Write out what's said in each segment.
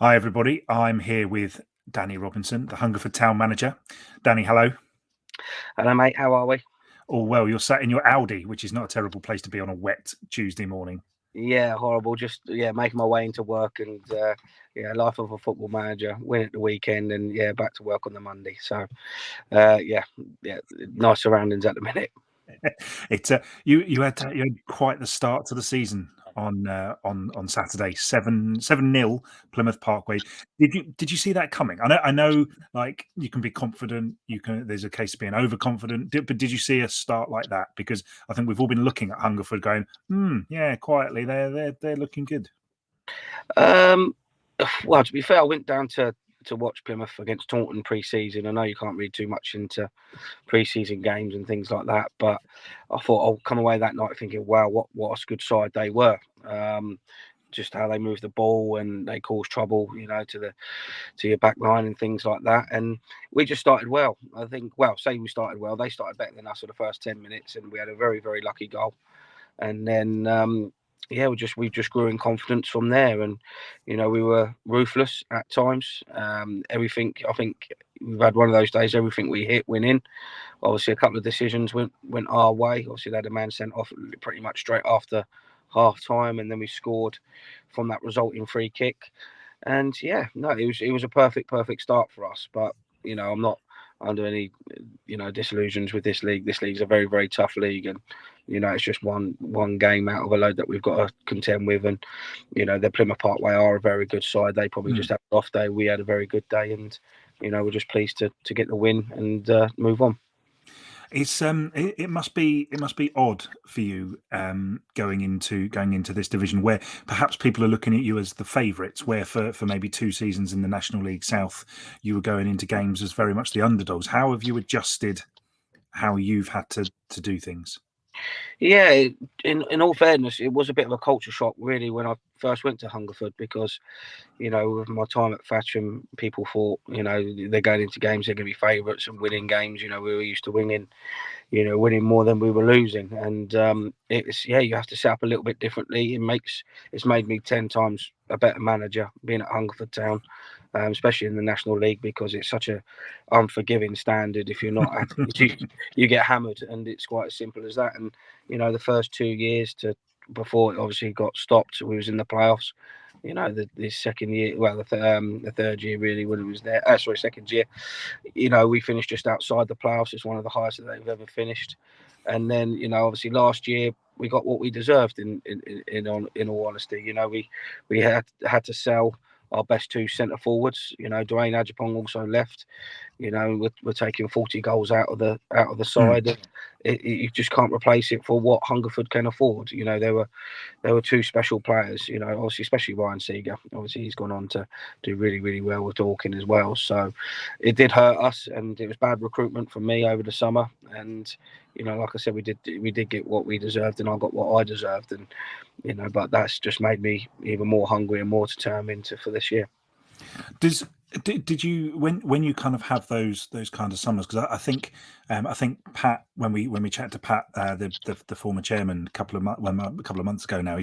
Hi, everybody. I'm here with Danny Robinson, the Hungerford Town manager. Danny, hello. Hello, mate. How are we? Oh, well, you're sat in your Audi, which is not a terrible place to be on a wet Tuesday morning. Yeah, horrible. Just making my way into work and life of a football manager. Win at the weekend and back to work on the Monday. So, yeah, nice surroundings at the minute. You had quite the start to the season on Saturday, 7-0 Plymouth Parkway. Did you see that coming? I know, like you can be confident. There's a case of being overconfident, but did you see a start like that? Because I think we've all been looking at Hungerford, going, yeah, quietly they're looking good. Um, well, to be fair, I went down to watch Plymouth against Taunton pre-season. I know you can't read too much into pre-season games and things like that, but I thought I'll come away that night thinking, wow, what a good side they were. Just how they moved the ball and they caused trouble, to your back line and things like that. And we just started well. I think, say we started well, they started better than us for the first 10 minutes, and we had a very, very lucky goal. And then, we just grew in confidence from there. And, we were ruthless at times. Everything, I think we've had one of those days, everything we hit went in. Obviously, a couple of decisions went our way. Obviously, they had a man sent off pretty much straight after half time, and then we scored from that resulting free kick. And it was a perfect start for us. But I'm not under any disillusions with this league. This league's a very, very tough league, and it's just one game out of a load that we've got to contend with. And the Plymouth Parkway are a very good side. They probably just had an off day. We had a very good day, and we're just pleased to get the win and move on. It must be odd for you going into this division where perhaps people are looking at you as the favourites, where for maybe 2 seasons in the National League South you were going into games as very much the underdogs. How have you adjusted how you've had to do things? Yeah, in all fairness, it was a bit of a culture shock really when I first went to Hungerford because with my time at Thatcham, people thought they're going into games, they're going to be favourites and winning games. We were used to winning more than we were losing. And you have to set up a little bit differently. It's made me 10 times a better manager being at Hungerford Town, especially in the National League, because it's such a unforgiving standard. If you're not at it, you get hammered, and it's quite as simple as that. And the first 2 years before it obviously got stopped, we was in the playoffs. The second year, the third year really when it was there. Second year, we finished just outside the playoffs. It's one of the highest that they've ever finished. And then, obviously last year we got what we deserved. In all honesty, we had to sell our best two centre forwards. Dwayne Ajapong also left. We're taking 40 goals out of the side. You just can't replace it for what Hungerford can afford. There were two special players, obviously, especially Ryan Seeger. Obviously, he's gone on to do really, really well with Dorking as well. So it did hurt us, and it was bad recruitment from me over the summer. And like I said, we did get what we deserved, and I got what I deserved. And but that's just made me even more hungry and more determined for this year. Did you when you kind of have those kind of summers? Because I think Pat, when we chatted to Pat, the former chairman, a couple of months ago now,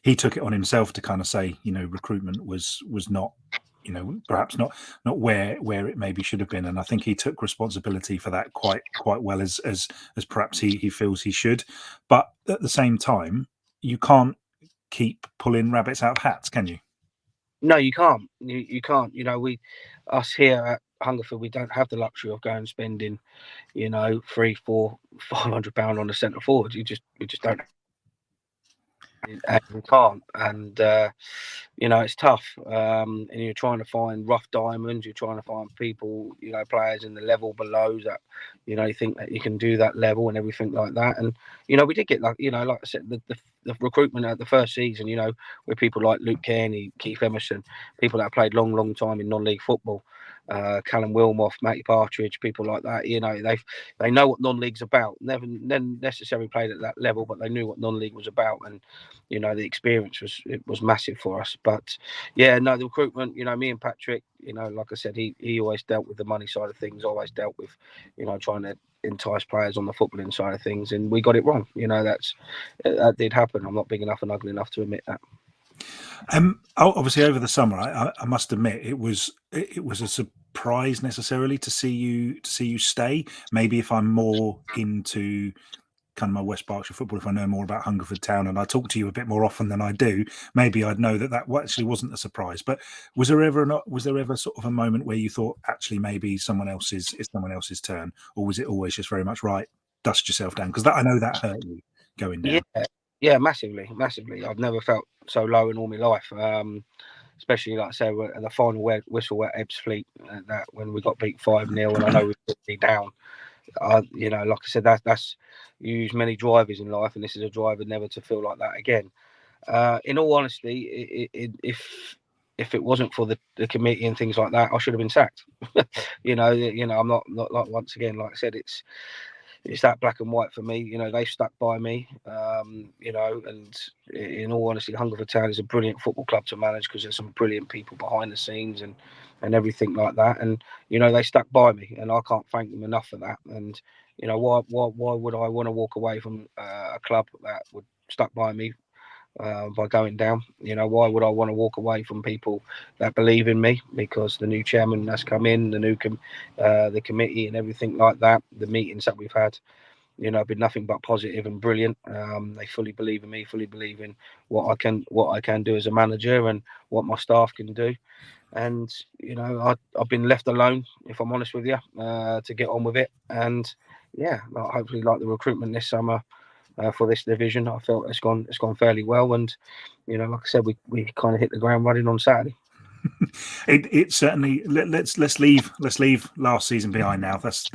he took it on himself to kind of say recruitment was not perhaps not where it maybe should have been, and I think he took responsibility for that quite well as perhaps he feels he should, but at the same time you can't keep pulling rabbits out of hats, can you? No, you can't. You can't. Us here at Hungerford, we don't have the luxury of going and spending, 3, 4, £500 on a centre forward. We just don't. And we can't. And it's tough. And you're trying to find rough diamonds. You're trying to find people, players in the level below that, you think that you can do that level and everything like that. And we did get like I said, the recruitment at the first season, with people like Luke Kearney, Keith Emerson, people that have played long time in non-league football, Callum Wilmoth, Matty Partridge, people like that. They know what non-league's about. Never necessarily played at that level, but they knew what non-league was about, and the experience was massive for us. But the recruitment, me and Patrick, like I said, he always dealt with the money side of things. Always dealt with, trying to entice players on the footballing side of things, and we got it wrong. That did happen. I'm not big enough and ugly enough to admit that. Obviously over the summer, I must admit it was a surprise necessarily to see you stay. Maybe if I'm more into kind of my West Berkshire football, if I know more about Hungerford Town and I talk to you a bit more often than I do, maybe I'd know that actually wasn't a surprise. But was there ever sort of a moment where you thought actually maybe it's someone else's turn, or was it always just very much right, dust yourself down? Because I know that hurt you going Yeah, down. yeah, massively, massively. I've never felt so low in all my life. Especially like I say, at the final whistle at Ebbsfleet, that when we got beat 5-0, and I know we put me down. Like I said, that's you use many drivers in life, and this is a driver never to feel like that again. In all honesty, if it wasn't for the committee and things like that, I should have been sacked. I'm not like, once again, like I said, it's that black and white for me. They've stuck by me. And in all honesty, Hungerford Town is a brilliant football club to manage because there's some brilliant people behind the scenes and everything like that. And they stuck by me, and I can't thank them enough for that. And why would I want to walk away from a club that would stuck by me by going down? Why would I want to walk away from people that believe in me? Because the new chairman has come in, the committee and everything like that, the meetings that we've had, been nothing but positive and brilliant. They fully believe in me, fully believe in what I can do as a manager and what my staff can do. And I've been left alone, if I'm honest with you, to get on with it. And hopefully, like the recruitment this summer for this division, I felt it's gone fairly well. And like I said, we kind of hit the ground running on Saturday. It certainly let's leave last season behind now. That's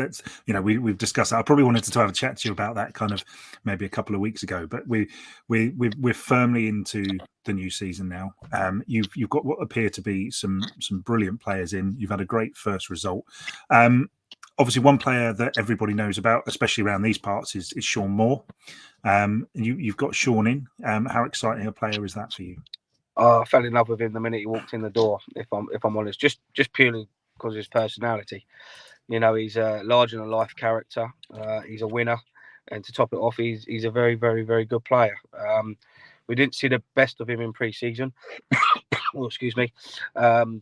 we've discussed that. I probably wanted to have a chat to you about that kind of maybe a couple of weeks ago, but we're firmly into the new season now. You've got what appear to be some brilliant players in. You've had a great first result. Obviously, one player that everybody knows about, especially around these parts, is Sean Moore. You've got Sean in. How exciting a player is that for you? I fell in love with him the minute he walked in the door. If I'm honest, just purely because of his personality. He's a larger than life character. He's a winner, and to top it off, he's a very, very, very good player. We didn't see the best of him in pre-season. Oh, excuse me,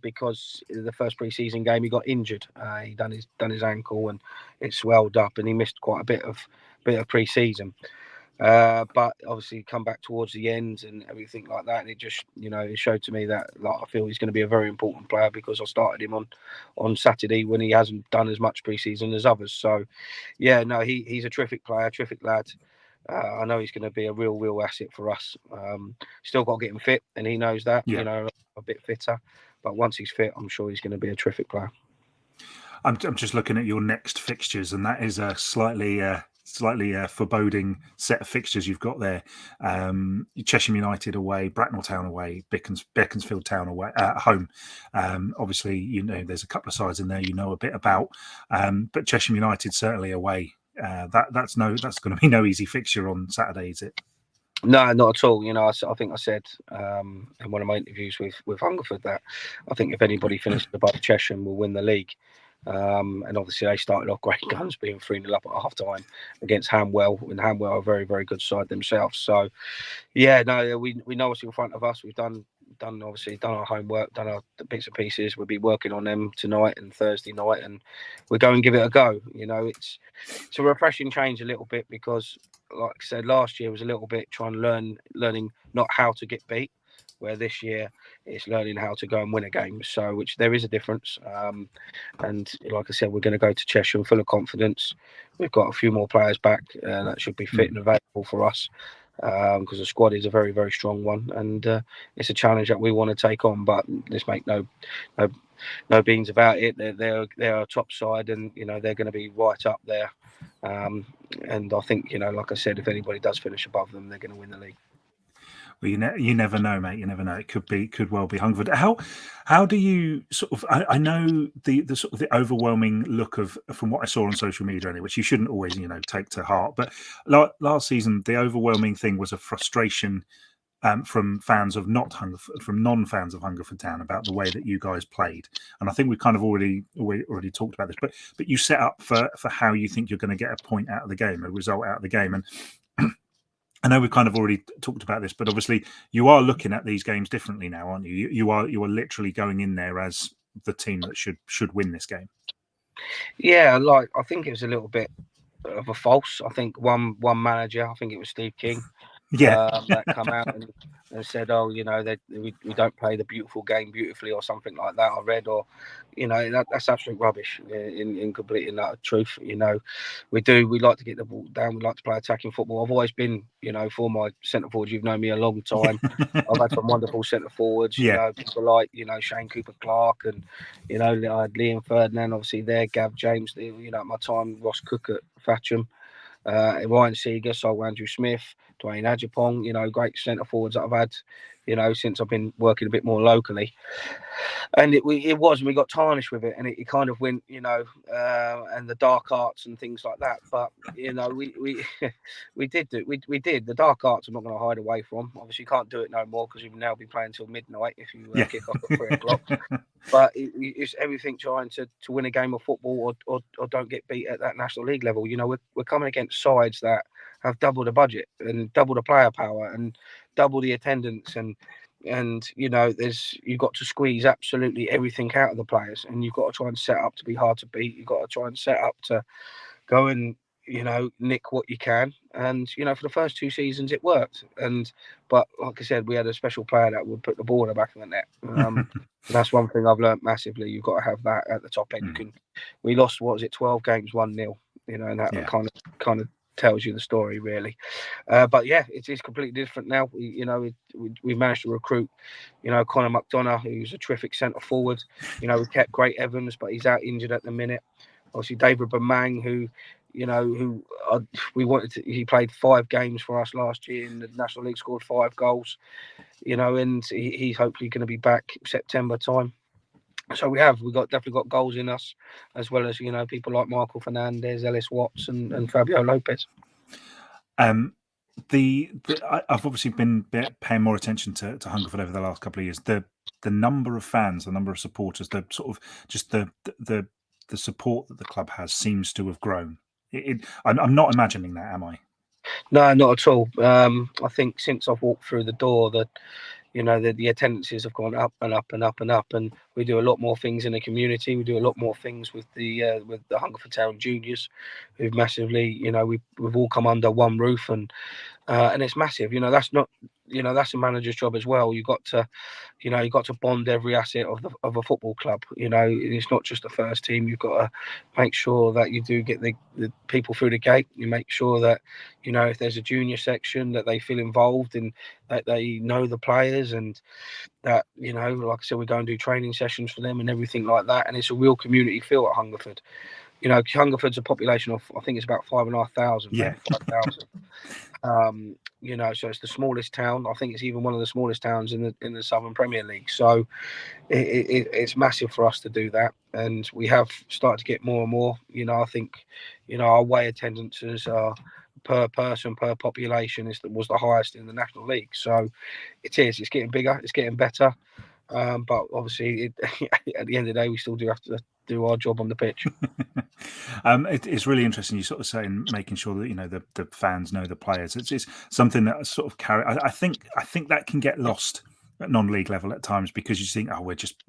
because the first pre-season game he got injured. He done his ankle and it swelled up, and he missed quite a bit of pre-season. But obviously come back towards the end and everything like that, and it just it showed to me that I feel he's going to be a very important player because I started him on Saturday when he hasn't done as much pre-season as others. So he's a terrific player, terrific lad. I know he's going to be a real asset for us. Still got to get him fit, and he knows that. Yeah. A bit fitter, but once he's fit, I'm sure he's going to be a terrific player. I'm just looking at your next fixtures, and that is a slightly foreboding set of fixtures you've got there. Cheshire United away, Bracknell Town away, Beaconsfield Town away at home. Obviously, there's a couple of sides in there a bit about, but Cheshire United certainly away. That's going to be no easy fixture on Saturday, is it? No, not at all. I think I said in one of my interviews with Hungerford that I think if anybody finishes above Cheshire will win the league. And obviously they started off great guns, being 3-0 up at half time against Hamwell, and Hamwell are a very, very good side themselves. So we know what's in front of us. We've done our homework, done our bits and pieces. We'll be working on them tonight and Thursday night, and we'll go and give it a go. It's a refreshing change a little bit because, like I said, last year was a little bit learning not how to get beat, where this year it's learning how to go and win a game. So, which there is a difference. And like I said, we're going to go to Cheshire full of confidence. We've got a few more players back that should be fit and available for us because the squad is a very, very strong one, and it's a challenge that we want to take on. But let's make no beans about it. They're a top side, and they're going to be right up there. And I think like I said, if anybody does finish above them, they're going to win the league. Well, you never know, mate. You never know. It could well be Hungerford. How do you sort of? I know the sort of the overwhelming look of from what I saw on social media, anyway, which you shouldn't always take to heart. But last season, the overwhelming thing was a frustration from fans of non-fans of Hungerford Town about the way that you guys played. And I think we've kind of already talked about this. But you set up for how you think you're going to get a point out of the game, a result out of the game, and I know we've kind of already talked about this, but obviously you are looking at these games differently now, aren't you? You are literally going in there as the team that should win this game. Yeah, like I think it was a little bit of a false. I think one manager, I think it was Steve King, Yeah. that come out and said, "Oh, we don't play the beautiful game beautifully," or something like that. I read, or that's absolute rubbish. In complete and utter truth, we like to get the ball down. We like to play attacking football. I've always been, for my centre forwards. You've known me a long time. I've had some wonderful centre forwards. Yeah. People like Shane Cooper Clark and I had Liam Ferdinand, obviously there, Gav James. At my time, Ross Cook at Thatcham. Ryan Seeger, Sol Andrew Smith, Dwayne Ajapong, great centre forwards that I've had, since I've been working a bit more locally. And we got tarnished with it, and it kind of went, and the dark arts and things like that. But we we did the dark arts. I'm not going to hide away from. Obviously, you can't do it no more because you've now been playing till midnight if you kick off at 3:00. But it's everything trying to win a game of football or don't get beat at that National League level. We're coming against sides that have double the budget and double the player power and double the attendance and you've got to squeeze absolutely everything out of the players, and you've got to try and set up to be hard to beat. You've got to try and set up to go and nick what you can. And for the first 2 seasons it worked. But like I said, we had a special player that would put the ball in the back of the net. That's one thing I've learned massively. You've got to have that at the top end. We lost 12 games 1-0. And that kind of tells you the story really. But yeah, it is completely different now. We managed to recruit Conor McDonough, who's a terrific centre forward. We kept Great Evans, but he's out injured at the minute. Obviously David Bamang, who he played 5 games for us last year in the National League, scored 5 goals, and he's hopefully going to be back September time. So we've definitely got goals in us, as well as people like Michael Fernandez, Ellis Watts, and Fabio Lopez. I've obviously been paying more attention to Hungerford over the last couple of years. The number of fans, the number of supporters, the sort of just the support that the club has seems to have grown. I'm not imagining that, am I? No, not at all. I think since I've walked through the door, that the attendances have gone up and up and up and up, and we do a lot more things in the community. We do a lot more things with the Hungerford Town juniors, who've massively, we've all come under one roof, and it's massive. That's not, that's a manager's job as well. You've got to bond every asset of a football club. It's not just the first team. You've got to make sure that you do get the people through the gate. You make sure that, if there's a junior section, that they feel involved and that they know the players, and that, like I said, we go and do training sessions for them and everything like that. And it's a real community feel at Hungerford. Hungerford's a population of, I think it's about 5,500, yeah. maybe 5,000. So it's the smallest town. I think it's even one of the smallest towns in the Southern Premier League. So it's massive for us to do that, and we have started to get more and more. I think our away attendances are per person per population was the highest in the National League. So it's getting bigger, it's getting better. But obviously, at the end of the day, we still do have to do our job on the pitch. It's really interesting. You sort of saying making sure that the fans know the players. It's something that sort of carry. I think that can get lost at non-league level at times, because you think, we're just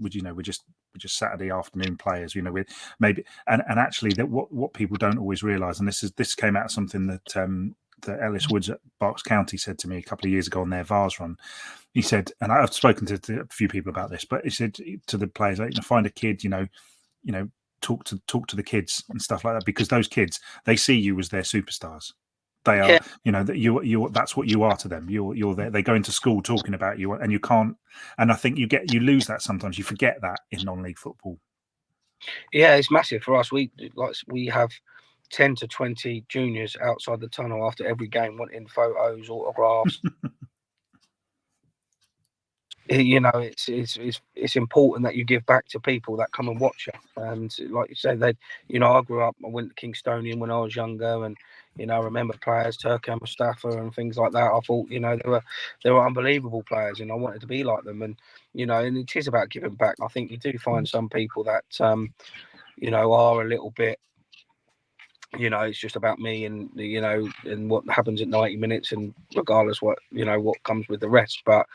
Saturday afternoon players. We're maybe and actually that what people don't always realise, and this came out of something that Ellis Woods at Berks County said to me a couple of years ago on their Vars run. He said, and I've spoken to a few people about this, but he said to the players, find a kid, talk to the kids and stuff like that, because those kids, they see you as their superstars. They are, that you that's what you are to them. You're there. They go into school talking about you, and you can't. And I think you lose that sometimes. You forget that in non-league football. Yeah, it's massive for us. We have 10 to 20 juniors outside the tunnel after every game wanting photos, autographs. It's important that you give back to people that come and watch you. And like you said, I grew up, I went to Kingstonian when I was younger, and I remember players, Turkan Mustafa and things like that. I thought, they were unbelievable players, and I wanted to be like them. And and it is about giving back. I think you do find some people that are a little bit It's just about me and and what happens at 90 minutes, and regardless what comes with the rest. But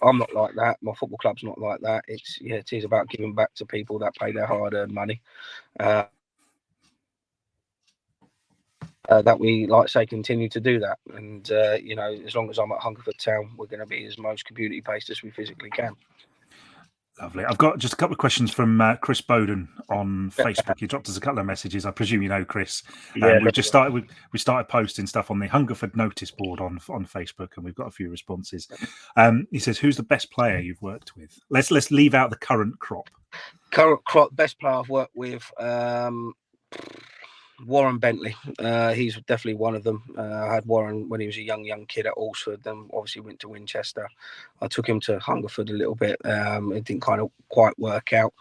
I'm not like that. My football club's not like that. It is about giving back to people that pay their hard-earned money. That we, like say, continue to do that, and as long as I'm at Hungerford Town, we're going to be as most community-based as we physically can. Lovely. I've got just a couple of questions from Chris Bowden on Facebook. He dropped us a couple of messages. I presume you know Chris. We've just started. We started posting stuff on the Hungerford notice board on Facebook, and we've got a few responses. He says, "Who's the best player you've worked with?" Let's leave out the current crop. Current crop, best player I've worked with. Warren Bentley, he's definitely one of them. I had Warren when he was a young kid at Alsford, then obviously went to Winchester. I took him to Hungerford a little bit. It didn't kind of quite work out,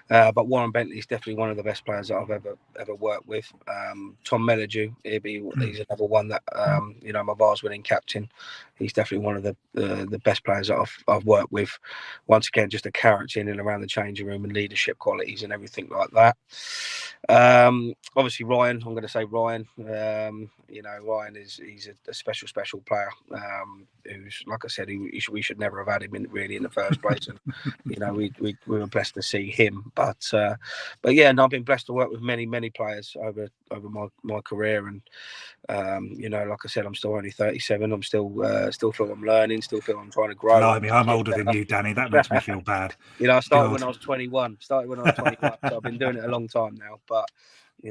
but Warren Bentley is definitely one of the best players that I've ever worked with. Tom Melledew, he's another one that my Vars winning captain. He's definitely one of the best players that I've worked with. Once again, just a character in and around the changing room and leadership qualities and everything like that. Obviously Ryan, I'm going to say Ryan. Ryan he's a special player. Who's, like I said, we should never have had him in the first place, and we were blessed to see him. But yeah, and I've been blessed to work with many players over my career, and like I said, I'm still only 37. I'm still feel I'm learning, still feel I'm trying to grow. Blimey, I'm older than you, Danny. That makes me feel bad. I started when I was 21. So I've been doing it a long time now. But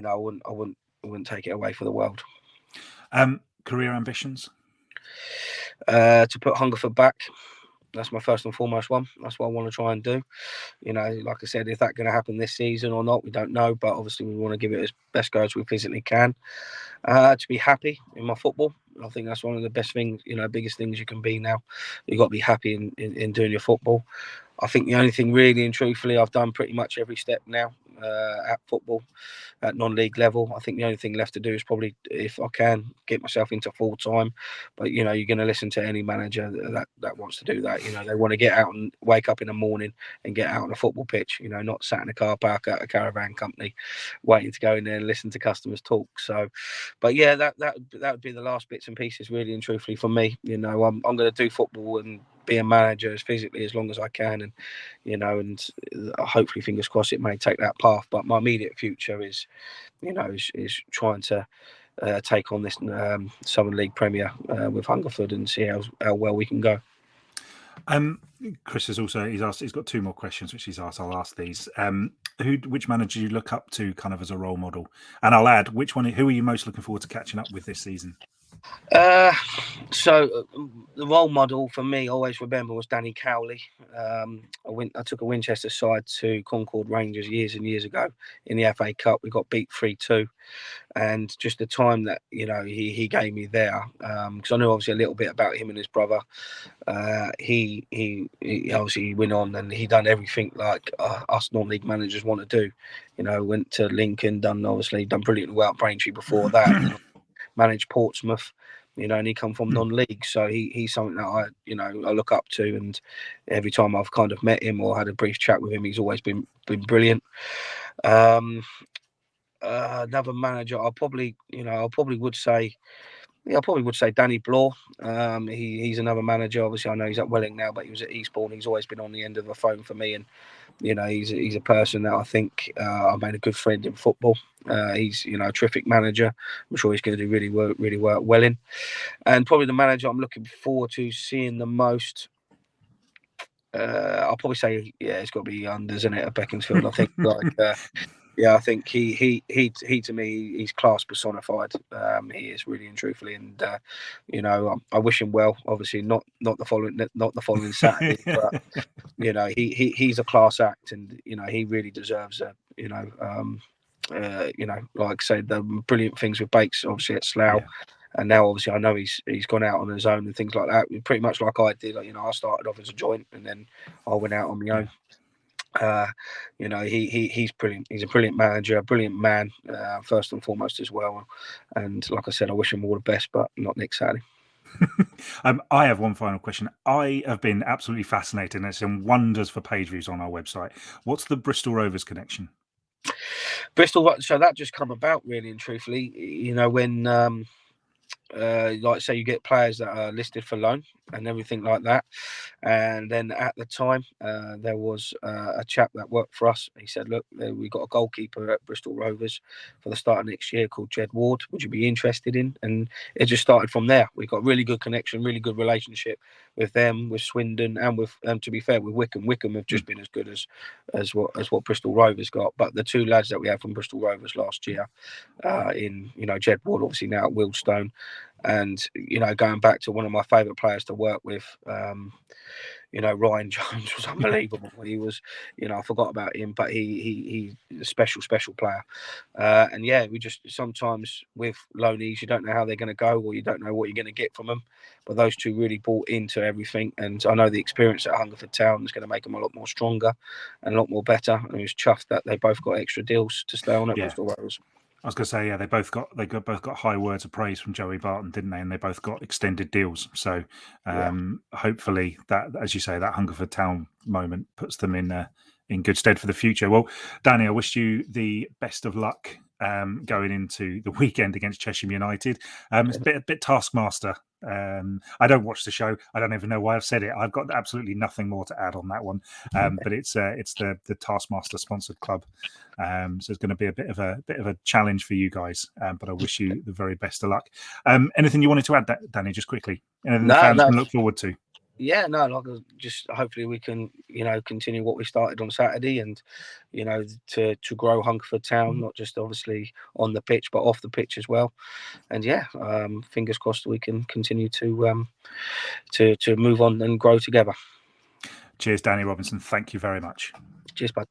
I wouldn't take it away for the world. Career ambitions? To put Hungerford back. That's my first and foremost one. That's what I want to try and do. Like I said, if that's going to happen this season or not, we don't know. But obviously, we want to give it as best go as we physically can. To be happy in my football. I think that's one of the best things, biggest things you can be now. You've got to be happy in doing your football. I think the only thing really and truthfully, I've done pretty much every step now at football, at non-league level. I think the only thing left to do is probably, if I can, get myself into full-time. But, you're going to listen to any manager that wants to do that. They want to get out and wake up in the morning and get out on a football pitch, not sat in a car park at a caravan company waiting to go in there and listen to customers talk. So, but yeah, that would be the last bits and pieces, really and truthfully, for me. I'm going to do football and be a manager as physically as long as I can, and and hopefully, fingers crossed, it may take that path. But my immediate future is trying to take on this Southern League Premier with Hungerford and see how well we can go. Chris has he's got two more questions which he's asked. I'll ask these. Which manager do you look up to kind of as a role model? And I'll add, who are you most looking forward to catching up with this season? So the role model for me, always remember, was Danny Cowley. I took a Winchester side to Concord Rangers years and years ago in the FA Cup. We got beat 3-2, and just the time that he gave me there, because I knew obviously a little bit about him and his brother. He obviously went on and he done everything like us non-league managers want to do. Went to Lincoln, done brilliantly well at Braintree before that. Managed Portsmouth, and he come from non-league, so he's something that I look up to, and every time I've kind of met him or had a brief chat with him, he's always been brilliant. Another manager, I probably would say Danny Blore. He's another manager. Obviously, I know he's at Welling now, but he was at Eastbourne. He's always been on the end of the phone for me, and he's a person that I think I made a good friend in football. He's a terrific manager. I'm sure he's going to do really well at Welling. And probably the manager I'm looking forward to seeing the most, I'll probably say, it's got to be Unders, isn't it, at Beaconsfield. I think I think he to me, he's class personified. He is, really and truthfully, and I wish him well. Obviously, not the following Saturday, but he's a class act, and he really deserves like I said, the brilliant things with Bakes, obviously at Slough. Yeah. And now, obviously, I know he's gone out on his own and things like that. Pretty much like I did. I started off as a joint, and then I went out on my own. He's brilliant. He's a brilliant manager, a brilliant man, first and foremost as well. And like I said, I wish him all the best, but not next Saturday. I have one final question. I have been absolutely fascinated, and there's some wonders for page views on our website. What's the Bristol Rovers connection? Bristol. So that just come about, really and truthfully. You know, when like say you get players that are listed for loan and everything like that, and then at the time there was a chap that worked for us. He said, look, we got a goalkeeper at Bristol Rovers for the start of next year called Jed Ward, would you be interested in? And it just started from there. We got really good connection, really good relationship with them, with Swindon, and with to be fair, with Wickham have just been as good as what Bristol Rovers got. But the two lads that we had from Bristol Rovers last year, in, you know, Jed Ward obviously now at Wealdstone, and, you know, going back to one of my favourite players to work with, you know, Ryan Jones was unbelievable. He was, you know, I forgot about him, but he's a special player. And yeah, we just sometimes with loanees, you don't know how they're going to go, or you don't know what you're going to get from them. But those two really bought into everything, and I know the experience at Hungerford Town is going to make them a lot more stronger and a lot more better. And I was chuffed that they both got extra deals to stay on at Bristol Rovers. I was going to say, yeah, they both got high words of praise from Joey Barton, didn't they? And they both got extended deals. So hopefully that, as you say, that Hungerford Town moment puts them in good stead for the future. Well, Danny, I wish you the best of luck going into the weekend against Cheshire United. It's a bit taskmaster. I don't watch the show. I don't even know why I've said it. I've got absolutely nothing more to add on that one. But it's the Taskmaster sponsored club, so it's going to be a bit of a challenge for you guys. But I wish you the very best of luck. Anything you wanted to add, Danny? Just quickly, anything the fans can look forward to? Yeah, no, like just hopefully we can, you know, continue what we started on Saturday, and, you know, to grow Hungerford Town, not just obviously on the pitch but off the pitch as well. And yeah, fingers crossed we can continue to move on and grow together. Cheers, Danny Robinson. Thank you very much. Cheers, bud.